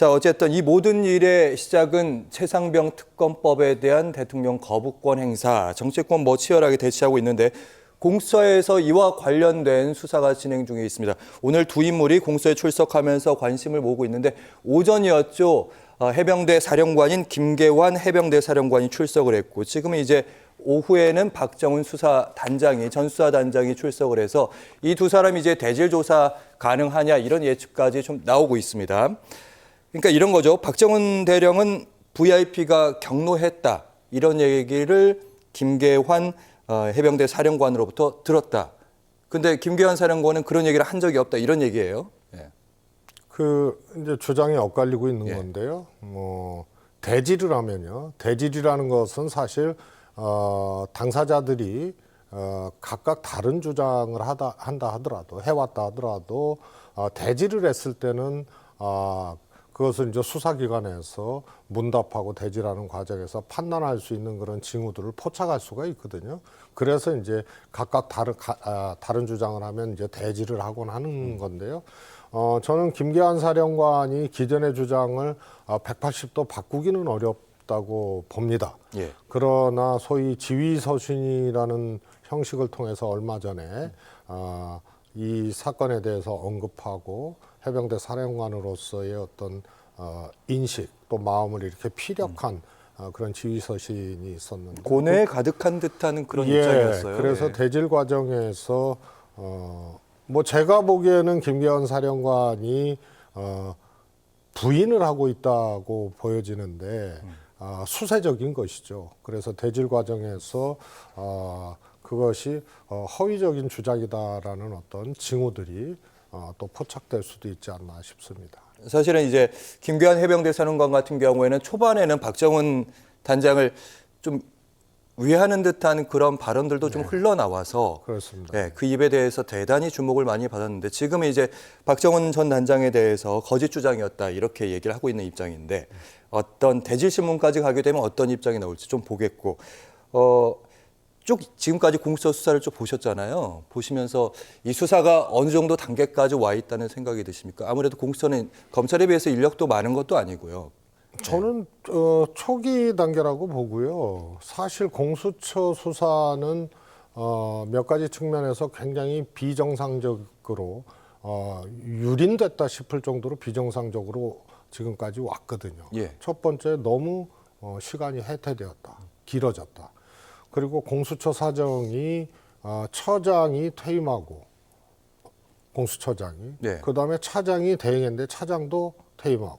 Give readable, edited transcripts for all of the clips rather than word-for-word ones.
자, 어쨌든 이 모든 일의 시작은 최상병 특검법에 대한 대통령 거부권 행사, 정치권 치열하게 대치하고 있는데 공수처에서 이와 관련된 수사가 진행 중에 있습니다. 오늘 두 인물이 공수처에 출석하면서 관심을 모으고 있는데 오전이었죠. 해병대 사령관인 김계환 해병대 사령관이 출석을 했고 지금은 이제 오후에는 박정훈 수사단장이 전수사단장이 출석을 해서 이 두 사람이 이제 대질 조사 가능하냐 이런 예측까지 좀 나오고 있습니다. 그러니까 이런 거죠. 박정훈 대령은 VIP가 경로했다. 이런 얘기를 김계환 해병대 사령관으로부터 들었다. 근데 김계환 사령관은 그런 얘기를 한 적이 없다. 이런 얘기예요. 예. 이제 주장이 엇갈리고 있는 예. 건데요. 대질을 하면요. 대질이라는 것은 사실 당사자들이 각각 다른 주장을 한다 하더라도 해왔다 하더라도 대질을 했을 때는 그것을 이제 수사기관에서 문답하고 대질하는 과정에서 판단할 수 있는 그런 징후들을 포착할 수가 있거든요. 그래서 이제 각각 다른 주장을 하면 이제 대질을 하곤 하는 건데요. 저는 김계환 사령관이 기존의 주장을 180도 바꾸기는 어렵다고 봅니다. 예. 그러나 소위 지휘서신이라는 형식을 통해서 얼마 전에 이 사건에 대해서 언급하고 해병대 사령관으로서의 어떤 인식 또 마음을 이렇게 피력한 그런 지휘서신이 있었는데 고뇌에 가득한 듯한 그런 입장이었어요. 그래서 예. 대질 과정에서 제가 보기에는 김계환 사령관이 부인을 하고 있다고 보여지는데 수세적인 것이죠. 그래서 대질 과정에서 그것이 허위적인 주장이다라는 어떤 징후들이 또 포착될 수도 있지 않나 싶습니다. 사실은 이제 김계환 해병대 사령관 같은 경우에는 초반에는 박정훈 단장을 좀 위하는 듯한 그런 발언들도 좀 흘러나와서 그렇습니다. 네, 그 입에 대해서 대단히 주목을 많이 받았는데 지금은 이제 박정훈 전 단장에 대해서 거짓 주장이었다 이렇게 얘기를 하고 있는 입장인데 어떤 대질 신문까지 가게 되면 어떤 입장이 나올지 좀 보겠고 쭉 지금까지 공수처 수사를 쭉 보셨잖아요. 보시면서 이 수사가 어느 정도 단계까지 와 있다는 생각이 드십니까? 아무래도 공수처는 검찰에 비해서 인력도 많은 것도 아니고요. 저는 초기 단계라고 보고요. 사실 공수처 수사는 몇 가지 측면에서 굉장히 비정상적으로 유린됐다 싶을 정도로 비정상적으로 지금까지 왔거든요. 예. 첫 번째 너무 시간이 해태되었다, 길어졌다. 그리고 공수처 사정이 처장이 퇴임하고 공수처장이 네. 그다음에 차장이 대행했는데 차장도 퇴임하고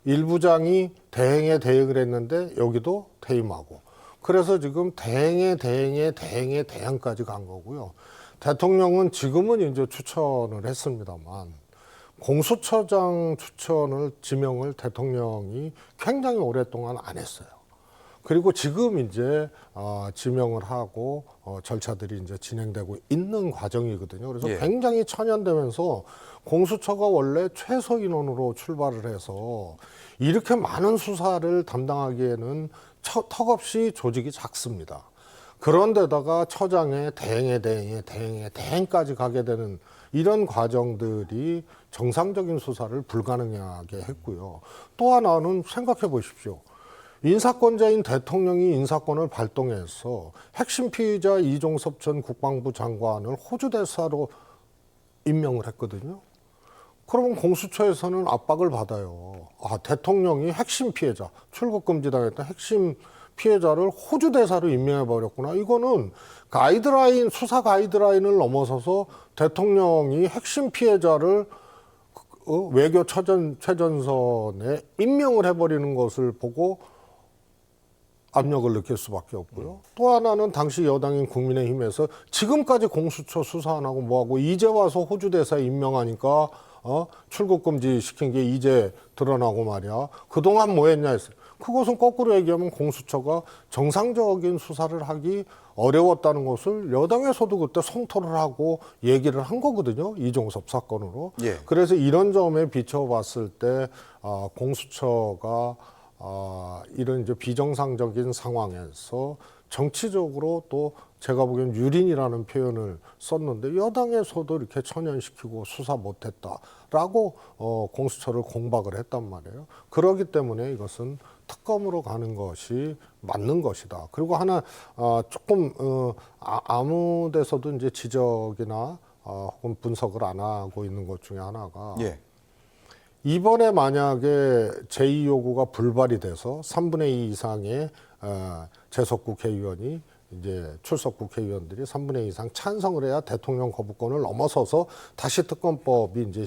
일부장이 대행에 대행을 했는데 여기도 퇴임하고 그래서 지금 대행까지 간 거고요. 대통령은 지금은 이제 추천을 했습니다만 공수처장 지명을 대통령이 굉장히 오랫동안 안 했어요. 그리고 지금 이제 지명을 하고 절차들이 이제 진행되고 있는 과정이거든요. 그래서 예. 굉장히 천연되면서 공수처가 원래 최소 인원으로 출발을 해서 이렇게 많은 수사를 담당하기에는 턱없이 조직이 작습니다. 그런데다가 처장의 대행까지 가게 되는 이런 과정들이 정상적인 수사를 불가능하게 했고요. 또 하나는 생각해 보십시오. 인사권자인 대통령이 인사권을 발동해서 핵심 피의자 이종섭 전 국방부 장관을 호주 대사로 임명을 했거든요. 그러면 공수처에서는 압박을 받아요. 대통령이 핵심 피해자, 출국 금지당했던 핵심 피해자를 호주 대사로 임명해버렸구나. 이거는 수사 가이드라인을 넘어서서 대통령이 핵심 피해자를 외교 최전선에 임명을 해버리는 것을 보고 압력을 느낄 수밖에 없고요. 또 하나는 당시 여당인 국민의힘에서 지금까지 공수처 수사 안 하고 뭐하고 이제 와서 호주 대사에 임명하니까 출국 금지 시킨 게 이제 드러나고 말이야. 그동안 뭐 했냐 했어요. 그것은 거꾸로 얘기하면 공수처가 정상적인 수사를 하기 어려웠다는 것을 여당에서도 그때 성토를 하고 얘기를 한 거거든요. 이종섭 사건으로. 예. 그래서 이런 점에 비춰봤을 때 공수처가 이런 이제 비정상적인 상황에서 정치적으로 또 제가 보기엔 유린이라는 표현을 썼는데 여당에서도 이렇게 천연시키고 수사 못했다라고 공수처를 공박을 했단 말이에요. 그렇기 때문에 이것은 특검으로 가는 것이 맞는 것이다. 그리고 하나 조금 아무 데서도 이제 지적이나 혹은 분석을 안 하고 있는 것 중에 하나가 예. 이번에 만약에 제2 요구가 불발이 돼서 3분의 2 이상의 재석 국회의원이 이제 출석 국회의원들이 3분의 2 이상 찬성을 해야 대통령 거부권을 넘어서서 다시 특검법이 이제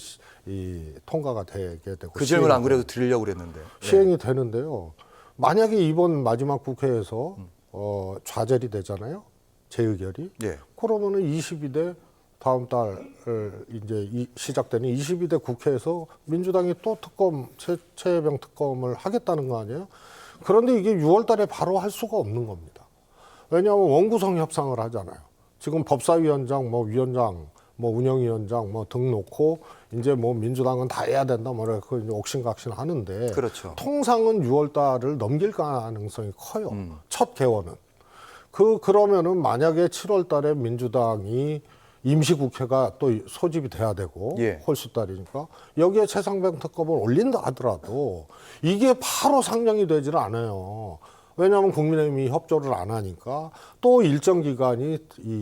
통과가 되게 되고 그 질문 안 그래도 드리려고 그랬는데. 시행이 되는데요. 만약에 이번 마지막 국회에서 좌절이 되잖아요. 재의결이. 예. 그러면은 22대 다음 달 이제 시작되는 22대 국회에서 민주당이 또 특검 최혜병 특검을 하겠다는 거 아니에요? 그런데 이게 6월 달에 바로 할 수가 없는 겁니다. 왜냐하면 원구성 협상을 하잖아요. 지금 법사위원장, 뭐 위원장, 뭐 운영위원장 뭐 등 놓고 이제 뭐 민주당은 다 해야 된다 뭐 이렇게 이제 옥신각신 하는데 그렇죠. 통상은 6월 달을 넘길 가능성이 커요. 첫 개원은. 그러면은 만약에 7월 달에 민주당이 임시국회가 또 소집이 돼야 되고 예. 홀수달이니까 여기에 최상병 특검을 올린다 하더라도 이게 바로 상정이 되지는 않아요. 왜냐하면 국민의힘이 협조를 안 하니까 또 일정 기간이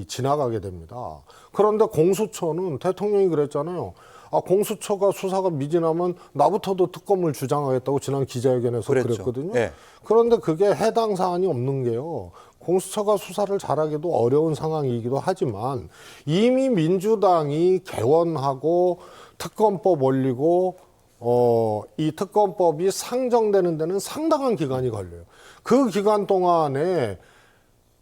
지나가게 됩니다. 그런데 공수처는 대통령이 그랬잖아요. 공수처가 수사가 미진하면 나부터도 특검을 주장하겠다고 지난 기자회견에서 그랬죠. 그랬거든요. 예. 그런데 그게 해당 사안이 없는 게요. 공수처가 수사를 잘하기도 어려운 상황이기도 하지만 이미 민주당이 개원하고 특검법 올리고 이 특검법이 상정되는 데는 상당한 기간이 걸려요. 그 기간 동안에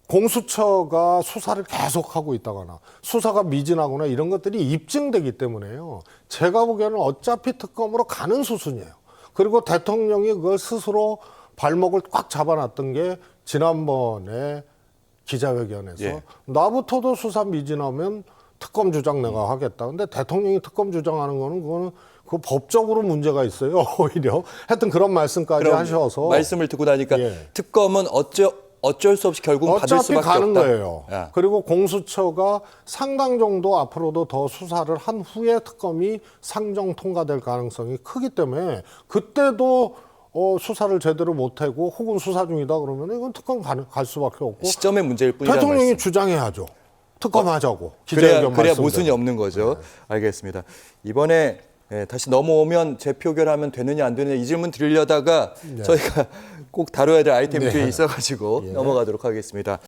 공수처가 수사를 계속하고 있다거나 수사가 미진하거나 이런 것들이 입증되기 때문에요. 제가 보기에는 어차피 특검으로 가는 수순이에요. 그리고 대통령이 그걸 스스로 발목을 꽉 잡아놨던 게 지난번에 기자회견에서 예. 나부터도 수사 미진하면 특검 주장 내가 하겠다. 근데 대통령이 특검 주장하는 거는 그거는 그 법적으로 문제가 있어요. 오히려 하여튼 그런 말씀까지 그럼 하셔서 말씀을 듣고 나니까 예. 특검은 어쩔 수 없이 결국 받을 어차피 수밖에 가는 없다. 거예요. 야. 그리고 공수처가 상당 정도 앞으로도 더 수사를 한 후에 특검이 상정 통과될 가능성이 크기 때문에 그때도 수사를 제대로 못하고 혹은 수사 중이다 그러면 이건 특검 갈 수밖에 없고 시점의 문제일 뿐이라는 대통령이 말씀. 주장해야죠. 특검하자고. 그래야 기자회견 모순이 말씀대로. 없는 거죠. 알겠습니다. 이번에 다시 넘어오면 재표결하면 되느냐 안 되느냐 이 질문 드리려다가 저희가 꼭 다뤄야 될 아이템 뒤에 있어가지고 넘어가도록 하겠습니다.